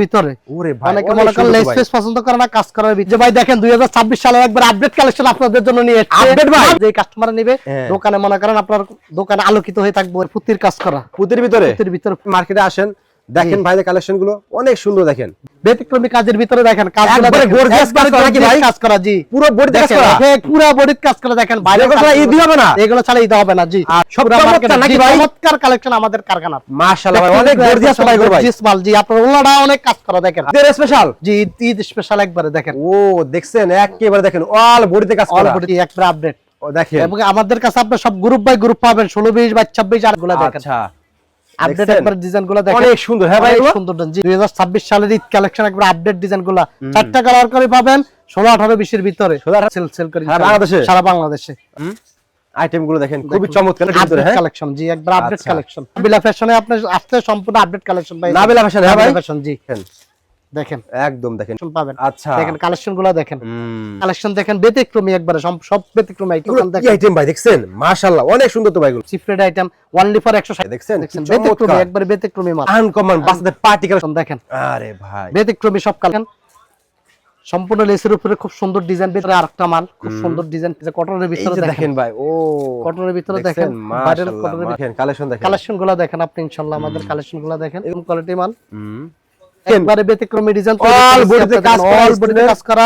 ভিতরে ওরে ভাই অনেকে মনে করেন লেস ফেস পছন্দ করে না, কাজ করার ভিতরে ভাই দেখেন 2026 সালের একবার আপডেট কালেকশন আপনাদের জন্য নিয়ে এসেছি। আপডেট ভাই যে কাস্টমার নেবে দোকানে মনে করেন আপনার দোকানে আলোকিত হয়ে থাকবে পুতির কাজ করা। পুতির ভিতরে মার্কেটে আসেন দেখেন ভাইদের কালেকশন গুলো অনেক সুন্দর। দেখেন ব্যতিক্রমী কাজের ভিতরে দেখেন কাজগুলো একবারে গর্জিয়াস কাজ করা নাকি ভাই? কাজ করা জি, পুরো বডিতে কাজ করা, পুরো বডিতে কাজ করা। দেখেন বাইরে এগুলো ছাড়া ঈদ হবে না, এগুলো ছাড়া ঈদ হবে না জি। সব চমৎকার নাকি ভাই? চমৎকার কালেকশন আমাদের কারখানা মাশাআল্লাহ ভাই অনেক গর্জিয়াস ভাই ভাই গর্জিয়াস মাল জি। আপনার ওলাটা অনেক কাজ করা দেখেন ঈদের স্পেশাল জি, ঈদ স্পেশাল একবারে দেখেন। ও দেখছেন একেবারে দেখেন অল বডিতে কাজ করা, অল বডি একবারে আপডেট। ও দেখেন এবং আমাদের কাছে আপনি সব গ্রুপ বাই গ্রুপ পাবেন 16 20 22 26 আর গুলো দেখেন। আচ্ছা আপডেট একবার ডিজাইনগুলো দেখেন অনেক সুন্দর। হ্যাঁ ভাই অনেক সুন্দর জি। 2026 সালের ঈদ কালেকশন একবার আপডেট ডিজাইনগুলো চারটা কালার করে পাবেন 16 18 20 এর ভিতরে সেল করি সারা বাংলাদেশে। আইটেম গুলো দেখেন খুবই চমৎকার সুন্দর। হ্যাঁ কালেকশন জি, একবার আপডেট কালেকশন। নাবিলা ফ্যাশনে আপনি আসলে সম্পূর্ণ আপডেট কালেকশন পাবেন। নাবিলা ফ্যাশন হ্যাঁ ভাই ফ্যাশন জি দেখেন একদম দেখেন পাবেন। আচ্ছা দেখেন কালেকশনগুলো দেখেন, কালেকশন দেখেন ব্যতিক্রমী একবারে সব ব্যতিক্রমী আইটেম দেখেন। কি আইটেম ভাই দেখছেন মাশাআল্লাহ অনেক সুন্দর তো ভাইগুলো। সিফ্রেড আইটেম অনলি ফর 160 দেখছেন ব্যতিক্রমী একবারে ব্যতিক্রমী মাল। আনকমন বাচ্চাদের পার্টি কালেকশন দেখেন। আরে ভাই ব্যতিক্রমী সব কালেকশন সম্পূর্ণ লেসের উপরে খুব সুন্দর ডিজাইন, ভিতরে আরেকটা মাল খুব সুন্দর ডিজাইন যে কটনের ভিতরে দেখেন ভাই। ও কটনের ভিতরে দেখেন মাশাআল্লাহ দেখেন কালেকশনগুলো দেখেন আপনি ইনশাআল্লাহ আমাদের কালেকশনগুলো দেখেন এরকম কোয়ালিটি মাল একবারে ব্যতিক্রমী ডিজাইন অল বডিতে কাজ করা।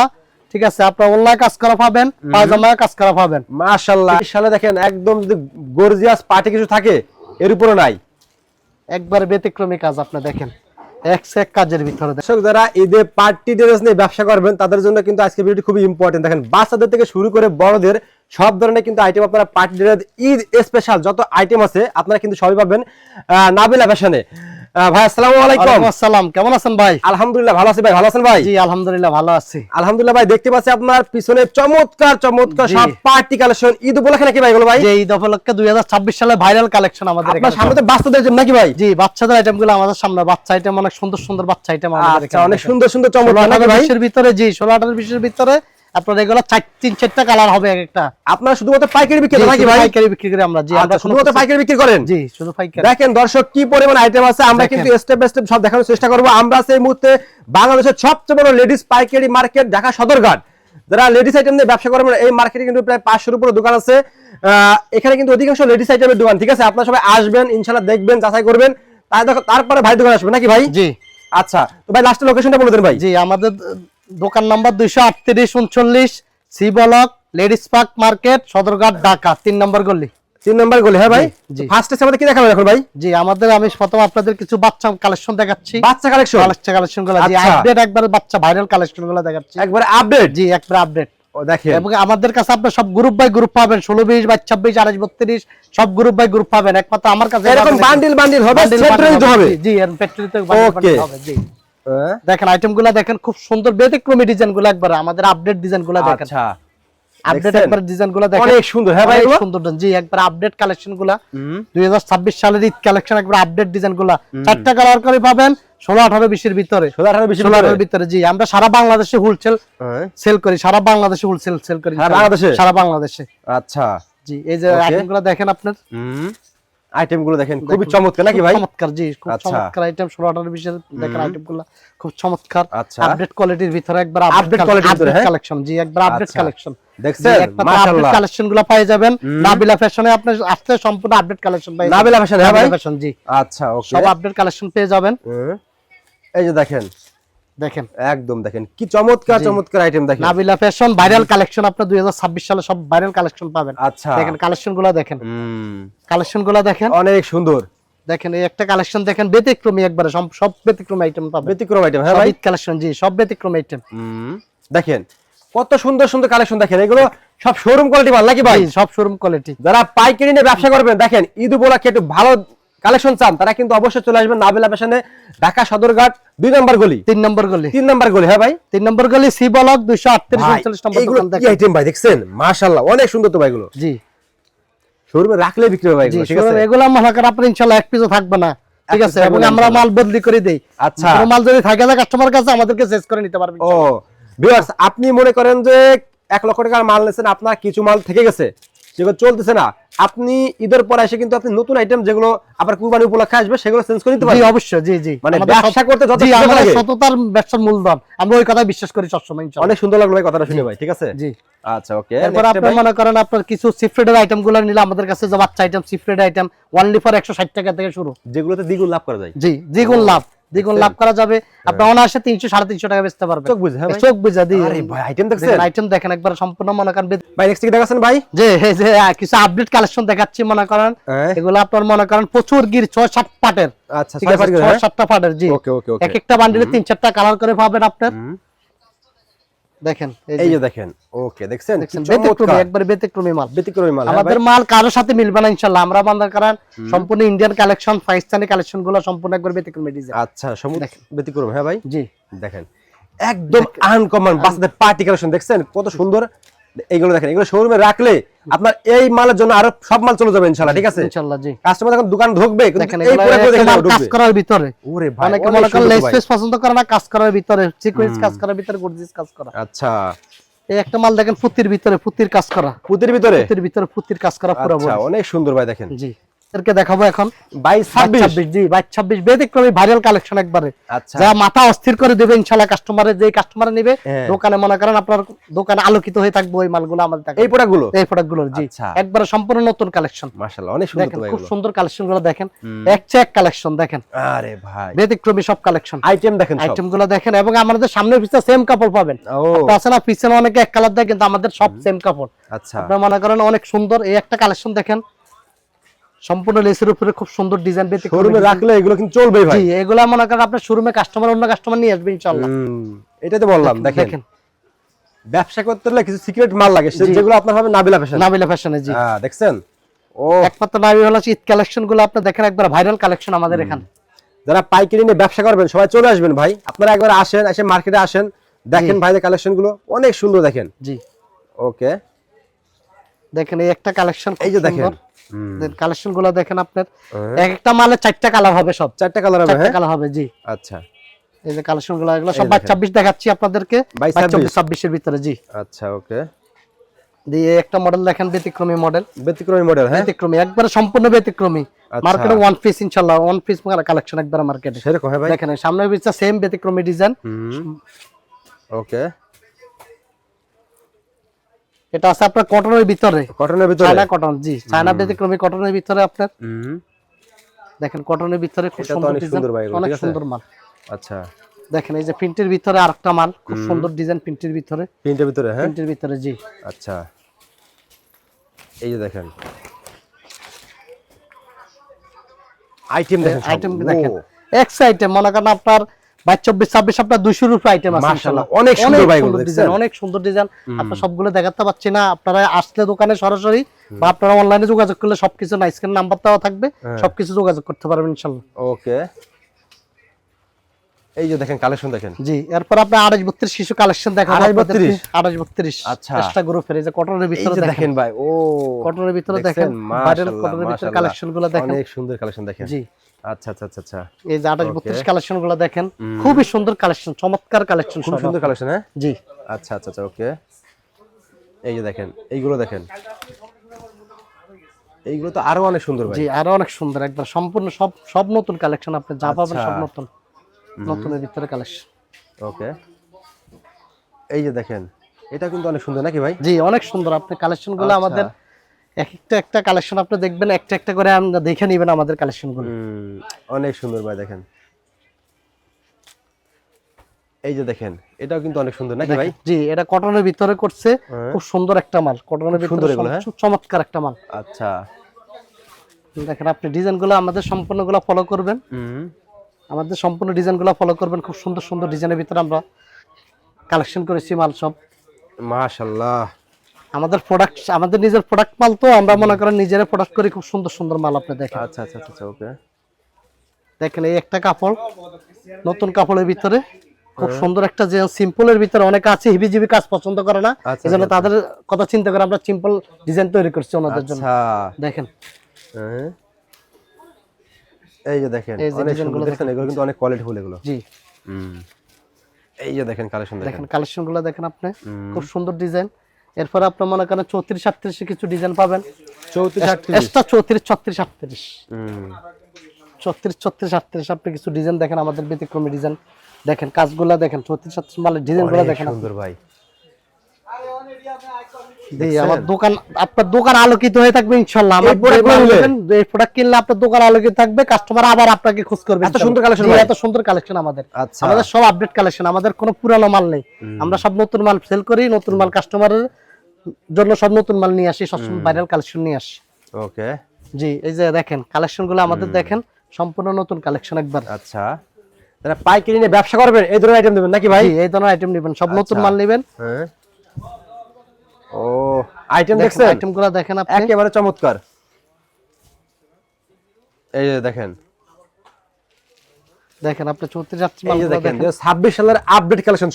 ঠিক আছে, আপনারা অনলাইন কাজ করা পাবেন, পায়জামা কাজ করা পাবেন মাশাআল্লাহ। ইনশাআল্লাহ দেখেন একদম যদি গর্জিয়াস পার্টি কিছু থাকে এর উপরে নাই, একবারে ব্যতিক্রমী কাজ আপনি দেখেন এক কাজের ভিতরে। দর্শক যারা ঈদে পার্টি ড্রেস নিয়ে ব্যবসা করবেন তাদের জন্য কিন্তু আজকে ভিডিওটি খুবই ইম্পর্টেন্ট। দেখেন বাচ্চাদের থেকে শুরু করে বড়দের সব ধরনের কিন্তু আইটেম আপনারা পার্টি ড্রেস ঈদ স্পেশাল যত আইটেম আছে আপনারা কিন্তু সবই পাবেন নাবিলা ফ্যাশনে। ভাই আসসালামু আলাইকুম। ওয়ালাইকুম আসসালাম, কেমন আছেন ভাই? আলহামদুলিল্লাহ ভালো আছি ভাই, ভালো আছেন ভাই? জি আলহামদুলিল্লাহ ভালো আছি। আলহামদুলিল্লাহ ভাই দেখতে পাচ্ছি আপনার পিছনে চমৎকার সব পার্টি কালেকশন ঈদ উপলক্ষে নাকি ভাই? ভাই যে ঈদ উপলক্ষে 2026 সালে ভাইরাল কালেকশন আমাদের আপনার সামনে তো বাচ্চাদের জন্য নাকি ভাই? জি বাচ্চাদের আইটেমগুলো আমাদের সামনে, বাচ্চা আইটেম অনেক সুন্দর বাচ্চা আইটেম আমাদের এখানে অনেক সুন্দর চমৎকার নাকি ভাই? 20 ভিতরে জি 16 18 20 ভিতরে আপনার এগুলো 3-4টা কালার হবে একটা। আপনারা শুধুমাত্র পাইকারি বিক্রি করেন নাকি ভাই? পাইকারি বিক্রি করে আমরা জি, আমরা শুধুমাত্র পাইকারি বিক্রি করেন? জি শুধু পাইকারি। দেখেন দর্শক কি পরিমাণ আইটেম আছে, আমরা কিন্তু স্টেপ বাই স্টেপ সব দেখানোর চেষ্টা করব। আমরা এই মুহূর্তে বাংলাদেশের সবচেয়ে বড় লেডিস পাইকারি মার্কেট ঢাকা সদরঘাট। যারা লেডিস আইটেম নিয়ে ব্যবসা করবেন এই মার্কেটে কিন্তু প্রায় 500 এর উপরে দোকান আছে। এখানে কিন্তু অধিকাংশ লেডিস আইটেমের দোকান। ঠিক আছে, আপনারা সবাই আসবেন ইনশাআল্লাহ, দেখবেন, যাচাই করবেন, তারপরে ভাই দোকান আসবেন নাকি ভাই? জি আচ্ছা তো ভাই লাস্টের লোকেশনটা বলে দেন ভাই। জি আমাদের দোকান number 238 39 C block ladies park market Sadarghat Dhaka 3 নম্বর গলি। 3 নম্বর গলি। হ্যাঁ ভাই ফার্স্টে আমাদের কি দেখাবেন এখন ভাই? জি আমাদের আমি প্রথম আপনাদের কিছু বাচ্চা কালেকশন দেখাচ্ছি। বাচ্চা কালেকশনগুলো জি আপডেট একবারে বাচ্চা ভাইরাল কালেকশনগুলো দেখাচ্ছি একবারে আপডেট। জি একবারে আপডেট। ও দেখেন এবং আমাদের কাছে আপনি সব গ্রুপ বাই গ্রুপ পাবেন 16 20 22 26 28 32 সব গ্রুপ বাই গ্রুপ পাবেন। একমাত্র আমার কাছে এরকম বান্ডিল হবে, সেট হবে। জি এর ফ্যাক্টরিতে বান্ডিল হবে। জি দেখেন আইটেমগুলো দেখেন খুব সুন্দর ব্যতিক্রমী ডিজাইনগুলো একবারে আমাদের আপডেট ডিজাইনগুলো দেখেন। আচ্ছা আপডেট একবার ডিজাইনগুলো দেখেন অনেক সুন্দর। হ্যাঁ ভাই সুন্দর জি একবার আপডেট কালেকশনগুলো 2026 সালের ঈদ কালেকশন একবার আপডেট ডিজাইনগুলো চারটা কালার করে পাবেন 16 18 20 এর ভিতরে 16 18 20 এর ভিতরে। জি আমরা সারা বাংলাদেশে হোলসেল সেল করি, সারা বাংলাদেশে হোলসেল সেল করি সারা বাংলাদেশে। আচ্ছা জি এই যে আইটেমগুলো দেখেন আপনার আইটেমগুলো দেখেন খুবই চমৎকার নাকি ভাই? চমৎকার জি খুব চমৎকার আইটেম 16 18 20 এর দেখেন আইটেমগুলো খুব চমৎকার আপডেট কোয়ালিটির ভিতরে একবার আপডেট কোয়ালিটির কালেকশন। জি একবার আপডেট কালেকশন দেখছেন মাশাআল্লাহ। কালেকশনগুলো পেয়ে যাবেন নাবিলা ফ্যাশনে, আপনি আসলে সম্পূর্ণ আপডেট কালেকশন পাবেন নাবিলা ফ্যাশন। হ্যাঁ ভাই ফ্যাশন জি আচ্ছা ওকে সব আপডেট কালেকশন পেয়ে যাবেন। এই যে দেখেন একদম দেখেন কি চমৎকার আইটেম দেখেন নাবিলা ফ্যাশন ভাইরাল কালেকশন আপনার 2026 সালে সব ভাইরাল কালেকশন পাবেন। আচ্ছা দেখেন কালেকশনগুলো দেখেন, কালেকশনগুলো দেখেন অনেক সুন্দর। দেখেন এই একটা কালেকশন দেখেন ব্যতিক্রমী একবারে সব ব্যতিক্রমী আইটেম পাবেন। ব্যতিক্রম আইটেম। হ্যাঁ ভাই কালেকশন জি সব ব্যতিক্রমী আইটেম। দেখেন কত সুন্দর কালেকশন দেখেন, এগুলো সব শোরুম কোয়ালিটি মাল নাকি ভাই? সব শোরুম কোয়ালিটি। যারা পাইকারি নিয়ে ব্যবসা করবেন দেখেন ঈদ উপলক্ষে একটু ভালো কালেকশন চান তারা কিন্তু অবশ্যই চলে আসবেন নাবিলা ফ্যাশনে ঢাকা সদরঘাট 2 নম্বর গলি 3 নম্বর গলি 3 নম্বর গলি। হ্যাঁ ভাই 3 নম্বর গলি সি ব্লক 238 39 নম্বর দোকান দেখেন। এই আইটেম ভাই দেখছেন মাশাআল্লাহ অনেক সুন্দর তো ভাইগুলো। জি শোরুমে রাখলে বিক্রি হবে ভাইগুলো। ঠিক আছে এগুলো মনে করেন আপনি ইনশাআল্লাহ এক পিসও থাকবে না। ঠিক আছে এবং আমরা মাল বদলি করে দেই। আচ্ছা কোনো মাল যদি থাকে না কাস্টমার কাছে আমাদেরকে চেঞ্জ করে নিতে পারবেন। ও ভিউয়ার্স আপনি মনে করেন যে 1 লক্ষ টাকার মাল নিছেন, আপনার কিছু মাল থেকে গেছে যেগুলো চলতেছে না, আপনি ঈদের পরে এসে কিন্তু আপনি নতুন আইটেম যেগুলো আবার কুরবানি উপলক্ষে আসবে সেগুলো চেঞ্জ করে দিতে জি পারবেন। অবশ্যই, জি জি, মানে আমাদের ব্যবসা করতে যত জি, সময় আমাদের লাগে। সততার ব্যবসার মূলধন, আমরা ওই কথা বিশ্বাস করি সবসময় ইনশাআল্লাহ। অনেক সুন্দর লাগলো ভাই কথাটা শুনে ভাই, ঠিক আছে? জি আচ্ছা ওকে। এরপর আপনি মনে করেন আপনার কিছু সিফ্রেডের আইটেম গুলো নিলে আমাদের কাছে যে বাচ্চা আইটেম সিফ্রেড আইটেম অনলি ফর 160 টাকা থেকে শুরু, যেগুলোতে দ্বিগুণ লাভ করা যায়। জি দ্বিগুণ লাভ, দ্বিগুণ লাভ করা যাবে। আপনি অনায়াসে 300 350 টাকা বেচতে পারবেন চোখ বুঝে। হ্যাঁ ভাই, চোখ বুঝা দিয়ে। আরে ভাই আইটেম দেখছেন? আইটেম দেখেন একবার সম্পূর্ণ মনে করেন ভাই নেক্সট কি দেখাচ্ছেন ভাই? যে এই যে কিছু আপডেট কালেকশন দেখাচ্ছি মনে করেন, হ্যাঁ। এগুলো আপনার মনে করেন প্রচুর গির 6-7 পাটের। আচ্ছা ঠিক আছে, 6-7টা পাটের। জি ওকে ওকে ওকে। এক একটা বান্ডিলে 3-4টা কালার করে পাবেন আপনার। দেখেন এই যে দেখেন, ওকে দেখছেন কি ব্যতিক্রমী, চমৎকার, একবার ব্যতিক্রমী মাল। ব্যতিক্রমী মাল। আমাদের মাল কারোর সাথে মিলবে না ইনশাআল্লাহ। আমরা মনে করেন সম্পূর্ণ ইন্ডিয়ান কালেকশন, পাকিস্তানি কালেকশন গুলো সম্পূর্ণ একবার ব্যতিক্রমী ডিজাইন। আচ্ছা ব্যতিক্রম। হ্যাঁ ভাই জি দেখেন একদম আনকমন বাচ্চাদের পার্টি কালেকশন, দেখছেন কত সুন্দর। এইগুলো দেখেন, এগুলো শোরুমে রাখলে আপনার এই মালের জন্য আরো সব মাল চলে যাবে ইনশাআল্লাহ, ঠিক আছে? ইনশাআল্লাহ জি। কাস্টমার যখন দোকান ঢুকবে দেখেন এই প্রোডাক্টগুলো দেখে কাজ ঢুকবে। করার ভিতরে ওরে ভাই অনেকে মনে করেন লেস ফেস পছন্দ করে না, কাজ করার ভিতরে সিকোয়েন্স কাজ করার ভিতরে গর্জিয়াস কাজ করা। আচ্ছা এই একটা মাল দেখেন ফুতির ভিতরে, ফুতির কাজ করা, পুতির ভিতরে, ফুতির ভিতরে ফুতির কাজ করা পুরো। আচ্ছা অনেক সুন্দর ভাই দেখেন। জি এরকে দেখাবো এখন 22-26। জি 22-26 ব্যতিক্রমী ভাইরাল কালেকশন একবারে, আচ্ছা যা মাথা অস্থির করে দেবে ইনশাআল্লাহ কাস্টমারের। যে কাস্টমার নেবে হ্যাঁ। দোকানে মনে করেন আপনার দোকানে আলোকিত হয়ে থাকবে ওই মালগুলো আমাদের থাকে, এই প্রোডাক্টগুলো, এই প্রোডাক্টগুলো। জি আচ্ছা। একবারে সম্পূর্ণ নতুন কালেকশন। মাশাআল্লাহ অনেক সুন্দর দেখেন তো ভাই খুব এগুলো। সুন্দর কালেকশনগুলো দেখেন, এক চেয়ে এক কালেকশন দেখেন, আরে ভাই ব্যতিক্রমী সব কালেকশন। আইটেম দেখেন সব। আইটেমগুলো দেখেন এবং আমাদের সামনের পিছে সেম কাপড় পাবেন। ও আপনারা আছে না পিছনে অনেকে এক কালার দেয়, কিন্তু আমাদের সব সেম কাপড়। আচ্ছা আপনারা মনে করেন অনেক সুন্দর এই একটা কালেকশন দেখেন, সম্পূর্ণ লেসের উপরে খুব সুন্দর ডিজাইন। শোরুমে রাখলে এগুলো কিন্তু চলবেই ভাই। জি এগুলা মনে করেন আপনার শোরুমে কাস্টমার অন্য কাস্টমার নিয়ে আসবে ইনশাআল্লাহ। এটাই তো বললাম। দেখেন ব্যবসা করতে হলে কিছু সিক্রেট মাল লাগে, যেগুলো আপনার হবে নাবিলা ফ্যাশন। নাবিলা ফ্যাশনে জি হ্যাঁ দেখছেন। ও একমাত্র নাবিলা ঈদ কালেকশনগুলো আপনি দেখেন একবার ভাইরাল কালেকশন আমাদের এখানে। যারা পাইকারি নিয়ে ব্যবসা করবেন সবাই চলে আসবেন ভাই, আপনারা একবার আসেন, এসে মার্কেটে আসেন, দেখেন ভাইদের কালেকশনগুলো অনেক সুন্দর। দেখেন জি ওকে দেখেন এই একটা কালেকশন, এই যে দেখেন কালেকশনগুলো দেখেন আপনার এক একটা মালে 4টা কালার হবে, সব 4টা কালার হবে। 4টা কালার হবে জি। আচ্ছা এই যে কালেকশনগুলো এগুলো সব 22-26 দেখাচ্ছি আপনাদেরকে, 22-26 এর ভিতরে জি। আচ্ছা ওকে। দিয়ে একটা মডেল দেখেন ব্যতিক্রমী মডেল, ব্যতিক্রমী মডেল। হ্যাঁ ব্যতিক্রমী একবারে সম্পূর্ণ ব্যতিক্রমী। মার্কেটে ওয়ান পিস ইনশাআল্লাহ, ওয়ান পিস কালেকশন একবারে মার্কেটে সেরকম। হ্যাঁ ভাই দেখেন সামনের পিছে সেম ব্যতিক্রমী ডিজাইন। ওকে এটা আছে আপনার কটনের ভিতরে, কটনের ভিতরে, চায়না কটন। জি চায়না ব্যতিক্রমী কটনের ভিতরে আপনার দেখেন, কটনের ভিতরে খুব সুন্দর ডিজাইন, অনেক সুন্দর মাল। আচ্ছা দেখেন এই যে প্রিন্টের ভিতরে আরেকটা মাল, খুব সুন্দর ডিজাইন প্রিন্টের ভিতরে, প্রিন্টের ভিতরে। হ্যাঁ প্রিন্টের ভিতরে জি। আচ্ছা এই যে দেখেন আইটেম দেখেন, আইটেম দেখেন এক্স আইটেম মনে করেন আপনার 22-26 আপনার 200 এর উপরে আইটেম আছে মাশাআল্লাহ অনেক সুন্দর ভাই এগুলো দেখছেন, অনেক সুন্দর ডিজাইন। আপনারা সবগুলো দেখাতে পাচ্ছি না, আপনারা আসলে দোকানে সরাসরি বা আপনারা অনলাইনে যোগাযোগ করলে সবকিছু না স্ক্রিন নাম্বার দেওয়া থাকবে, সবকিছু যোগাযোগ করতে পারবেন ইনশাআল্লাহ। ওকে এই যে দেখেন কালেকশন দেখেন। জি এরপর আপনি 28-32 শিশু কালেকশন দেখেন। 28-32 আচ্ছা চেষ্টা গ্রুপের এই যে কটনের ভিতরে দেখেন ভাই। ও কটনের ভিতরে দেখেন ভাইরাল কটনের ভিতরে কালেকশনগুলো দেখেন, অনেক সুন্দর কালেকশন দেখেন। জি আচ্ছা আচ্ছা আচ্ছা আচ্ছা এই যে 28-32 কালেকশনগুলো দেখেন, খুবই সুন্দর কালেকশন, চমৎকার কালেকশন, খুব সুন্দর কালেকশন। হ্যাঁ জি আচ্ছা আচ্ছা আচ্ছা ওকে এই যে দেখেন এইগুলো দেখেন, এইগুলো তো আরো অনেক সুন্দর ভাই। জি আরো অনেক সুন্দর, একবার সম্পূর্ণ সব নতুন কালেকশন, আপনি যা পাবেন সব নতুন, নতুনের ভিতরে কালেকশন। ওকে এই যে দেখেন এটা কিন্তু অনেক সুন্দর নাকি ভাই? জি অনেক সুন্দর। আপনি কালেকশনগুলো আমাদের একটা কালেকশন আপনি দেখবেন, একটা করে আমরা দেখে নেবেন আমাদের কালেকশনগুলো। অনেক সুন্দর ভাই দেখেন। এই যে দেখেন এটাও কিন্তু অনেক সুন্দর নাকি ভাই? জি এটা কটনের ভিতরে করছে, খুব সুন্দর একটা মাল, কটনের ভিতরে চমৎকার একটা মাল। আচ্ছা দেখেন আপনি ডিজাইনগুলো আমাদের সম্পূর্ণগুলো ফলো করবেন, আমাদের সম্পূর্ণ ডিজাইনগুলো ফলো করবেন, খুব সুন্দর সুন্দর ডিজাইনের ভিতরে আমরা কালেকশন করেছি মাল সব। মাশাআল্লাহ আমাদের প্রোডাক্ট, আমাদের নিজের প্রোডাক্ট মাল, তো আমরা মনে করেন নিজেরা প্রোডাক্ট করি, খুব সুন্দর সুন্দর মাল আপনি দেখেন। আচ্ছা আচ্ছা আচ্ছা ওকে দেখেন এই একটা কাপড়, নতুন কাপড়ের ভিতরে খুব সুন্দর একটা, যে সিম্পলের ভিতরে অনেকে আছে হিবিজিবি কাজ পছন্দ করে না, এজন্য তাদের কথা চিন্তা করে আমরা সিম্পল ডিজাইন তৈরি করছি ওনাদের জন্য। দেখেন এই যে দেখেন অনেক সুন্দর, দেখেন এগুলো কিন্তু অনেক কোয়ালিটি ফুল এগুলো। জি এই যে দেখেন কালেকশন দেখেন, কালেকশনগুলো দেখেন আপনি, খুব সুন্দর ডিজাইন। এরপর আপনি মনে করেন 34 38 কিছু ডিজাইন পাবেন। 34 38 এক্সট্রা 34 36 38 34 36 38 আপনি কিছু ডিজাইন দেখেন, আমাদের ব্যতিক্রমী ডিজাইন দেখেন, কাজগুলা দেখেন, 34 36 মালের ডিজাইনগুলো দেখেন। সুন্দর ভাই। আমার দোকান, আপনার দোকান আলোকিত হয়ে থাকবে ইনশাআল্লাহ। আমার এই প্রোডাক্ট কিনলে আপনার দোকান আলোকিত থাকবে, কাস্টমার আবার আপনাকে খোঁজ করবে। এত সুন্দর কালেকশন, এত সুন্দর কালেকশন আমাদের। আমাদের সব আপডেট কালেকশন, আমাদের কোনো পুরানো মাল নেই। আমরা সব নতুন মাল সেল করি, নতুন মাল কাস্টমারের জন্য সব নতুন মাল নিয়ে আসি, সবসময় ভাইরাল কালেকশন নিয়ে আসি। ওকে জি, এই যে দেখেন কালেকশনগুলো আমাদের দেখেন, সম্পূর্ণ নতুন কালেকশন একবার। আচ্ছা, যারা পাইকারি নিয়ে ব্যবসা করবেন এই ধরনের আইটেম নেবেন নাকি ভাই? এই ধরনের আইটেম নেবেন, সব নতুন মাল নেবেন। হ্যাঁ, ও আইটেম দেখছেন, আইটেমগুলো দেখেন আপনি, একেবারে চমৎকার। এই যে দেখেন আপনি 34 38 মাল দেখেন, 26 সালের আপডেট কালেকশন,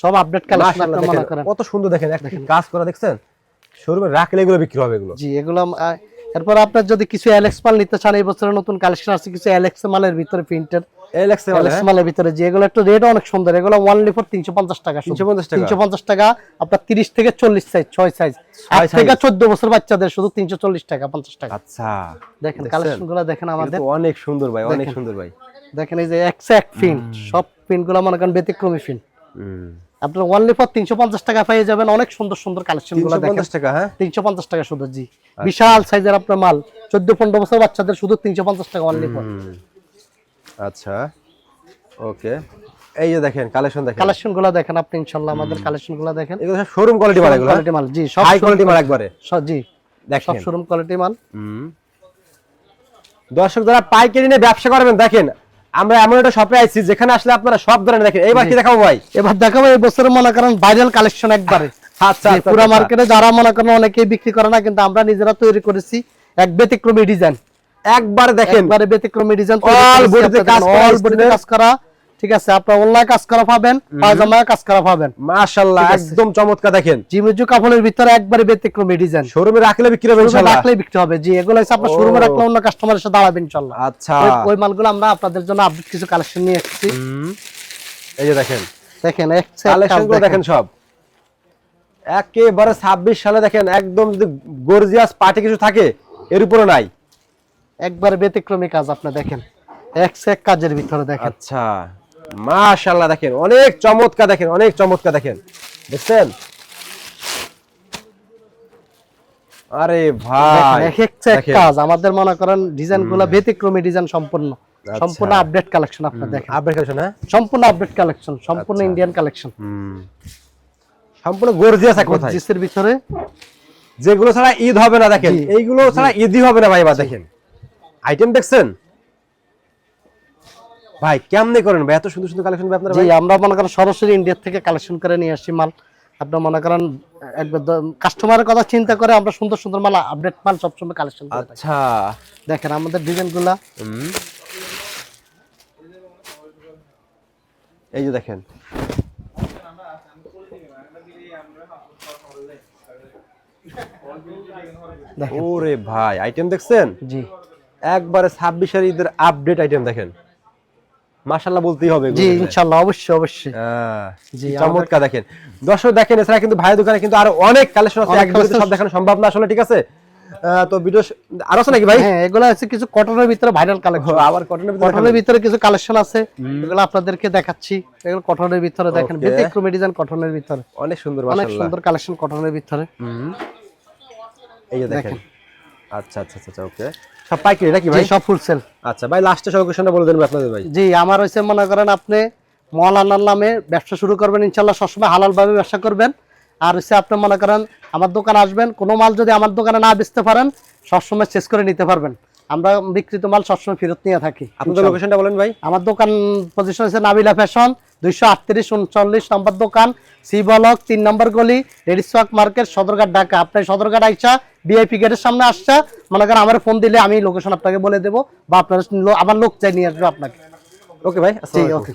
সব আপডেট কালেকশন আপনি মনে করেন কত সুন্দর। দেখেন একটা কাজ করা, দেখছেন শোরুমে রাখলে এগুলো বিক্রি হবে এগুলো। জি, এগুলো এরপর আপনার যদি কিছু এলএক্স মাল নিতে চান, এই বছরের নতুন কালেকশন আছে কিছু এলএক্স মালের ভিতরে, প্রিন্টেড এলএক্স মালের ভিতরে, যে এগুলো একটু রেট অনেক সুন্দর। এগুলো অনলি ফর 350 টাকা। 350 টাকা আপনার 30 থেকে 40 সাইজ, 6 সাইজ, 8 থেকে 14 বছর বাচ্চাদের শুধু 340 টাকা 50 টাকা। আচ্ছা, দেখেন কালেকশনগুলো দেখেন আমাদের, অনেক সুন্দর ভাই, অনেক সুন্দর ভাই। দেখেন এই যে এক্সাক্ট প্রিন্ট, সব প্রিন্টগুলো মনে করেন ব্যতিক্রমী প্রিন্ট। আপনারা অনলি ফর 350 টাকা পেয়ে যাবেন অনেক সুন্দর সুন্দর কালেকশনগুলো দেখেন। 350 টাকা? হ্যাঁ, 350 টাকা শুধু। জি, বিশাল সাইজের আপনার মাল, 14-15 বছর বাচ্চাদের শুধু 350 টাকা অনলি ফর। আচ্ছা, ওকে। এই যে দেখেন কালেকশন, দেখেন কালেকশনগুলো দেখেন আপনি ইনশাআল্লাহ, আমাদের কালেকশনগুলো দেখেন। এগুলো সব শোরুম কোয়ালিটি মাল, এগুলো কোয়ালিটি মাল। জি, সব হাই কোয়ালিটি মাল একবারে। জি, দেখেন সব শোরুম কোয়ালিটি মাল। দর্শক যারা পাইকারি নিয়ে ব্যবসা করবেন, দেখেন আমরা এমন একটা শপে আইছি যেখানে আসলে আপনারা সব ধরনের দেখেন। এইবার কি দেখাবো ভাই? এবার দেখাবো এই বছরের মনে করেন ভাইরাল কালেকশন একবারে। আচ্ছা, পুরো মার্কেটে যারা মনে করেন অনেকেই বিক্রি করে না, কিন্তু আমরা নিজেরা তৈরি করেছি এক ব্যতিক্রমী ডিজাইন। একবার দেখেন, একবারে ব্যতিক্রমী ডিজাইন, অল বডিতে কাজ করা, ঠিক আছে। আপনারা অনলাইন কাজ করা পাবেন, পায়জামা কাজ করা পাবেন। মাশাআল্লাহ, একদম চমৎকার। দেখেন জিমিজু কাপড়ের ভিতরে একবারে ব্যতিক্রমী ডিজাইন, শোরুমে রাখলে বিক্রি হবে ইনশাআল্লাহ। রাখলে বিক্রি হবে। জি, এগুলো হচ্ছে আপনার শোরুমে রাখলে অন্য কাস্টমারের সাথে দাঁড়াবে ইনশাআল্লাহ। আচ্ছা, ওই মালগুলো আমরা আপনাদের জন্য আপডেট কিছু কালেকশন নিয়ে এসেছি। এই যে দেখেন কালেকশনগুলো দেখেন সব একেবারে 26 সালে দেখেন, একদম যদি গর্জিয়াস পার্টি কিছু থাকে এর উপরে নাই, একবারে ব্যতিক্রমী কাজ আপনি দেখেন, এক কাজের ভিতরে দেখেন। আচ্ছা, মাশাআল্লাহ, দেখেন অনেক চমৎকার, দেখেন অনেক চমৎকার। দেখেন, দেখছেন? আরে ভাই, এক কাজ আমাদের মনে করেন ডিজাইনগুলো ব্যতিক্রমী ডিজাইন, সম্পূর্ণ আপডেট কালেকশন। আপনি দেখেন আপডেট কালেকশন, হ্যাঁ, সম্পূর্ণ আপডেট কালেকশন, সম্পূর্ণ ইন্ডিয়ান কালেকশন, সম্পূর্ণ গর্জিয়াস এক কথায়। জিসের ভিতরে যেগুলো ছাড়া ঈদ হবে না, দেখেন এইগুলো ছাড়া ঈদই হবে না ভাই। এবার দেখেন আইটেম, দেখছেন ভাই কেমনে করেন ভাই এত সুন্দর সুন্দর কালেকশন আপনারা? জি, আমরা মনে করেন সরাসরি ইন্ডিয়া থেকে কালেকশন করে নিয়ে আসি মাল। আপনি মনে করেন একবার কাস্টমারের কথা চিন্তা করে আমরা সুন্দর সুন্দর মাল, আপডেট মাল সবসময় কালেকশন করি। আচ্ছা, দেখেন আমাদের ডিজাইনগুলো, এই যে দেখেন ওরে ভাই, আইটেম দেখছেন? জি, একবারে 26 এর ঈদের আপডেট আইটেম। দেখেন মাশাআল্লাহ বলতেই হবে। জি, ইনশাআল্লাহ, অবশ্যই অবশ্যই। জি, চমৎকার। দেখেন দর্শক, দেখেন এছাড়া কিন্তু ভাইয়ের দোকানে কিন্তু আরো অনেক কালেকশন আছে, এক ভিডিওতে সব দেখানো সম্ভব না আসলে, ঠিক আছে? তো ভিডিও আরো আছে নাকি ভাই? হ্যাঁ, এগুলো আছে কিছু কটনের ভিতরে ভাইরাল কালেকশন। আবার কটনের ভিতরে কিছু কালেকশন আছে, এগুলো আপনাদেরকে দেখাচ্ছি। এগুলো কটনের ভিতরে দেখেন, ব্যতিক্রমী ডিজাইন কটনের ভিতরে, অনেক সুন্দর, অনেক সুন্দর কালেকশন কটনের ভিতরে। এই যে দেখেন। আচ্ছা আচ্ছা আচ্ছা, ওকে। সব পাইকারি নাকি ভাই? সব ফুল সেল। আচ্ছা ভাই, লাস্টে লোকেশনটা বলে দেন আপনাদের ভাই। জি, আমার হইছে মনে করেন আপনি মওলানার নামে ব্যবসা শুরু করবেন, ইনশাআল্লাহ সবসময় হালাল ভাবে ব্যবসা করবেন। আর হচ্ছে আপনি মনে করেন আমার দোকানে আসবেন, কোনো মাল যদি আমার দোকানে না বেচতে পারেন সবসময় চেক করে নিতে পারবেন। আমরা বিক্রিত মাল সবসময় ফেরত নিয়ে থাকি। আপনাদের লোকেশনটা বলেন ভাই। আমার দোকান পজিশন হচ্ছে নাবিলা ফ্যাশন, 238-39 নম্বর দোকান, সি ব্লক 3 নম্বর গলি, রেডিসওয়াক মার্কেট, সদরঘাট, ঢাকা। আপনি সদরঘাট আইসা ভিআইপি গেটের সামনে আসছে, মনে করেন আমার ফোন দিলে আমি লোকেশন আপনাকে বলে দেবো, বা আপনার আমার লোক চাই নিয়ে আসবে আপনাকে। ওকে ভাই, জি, ওকে।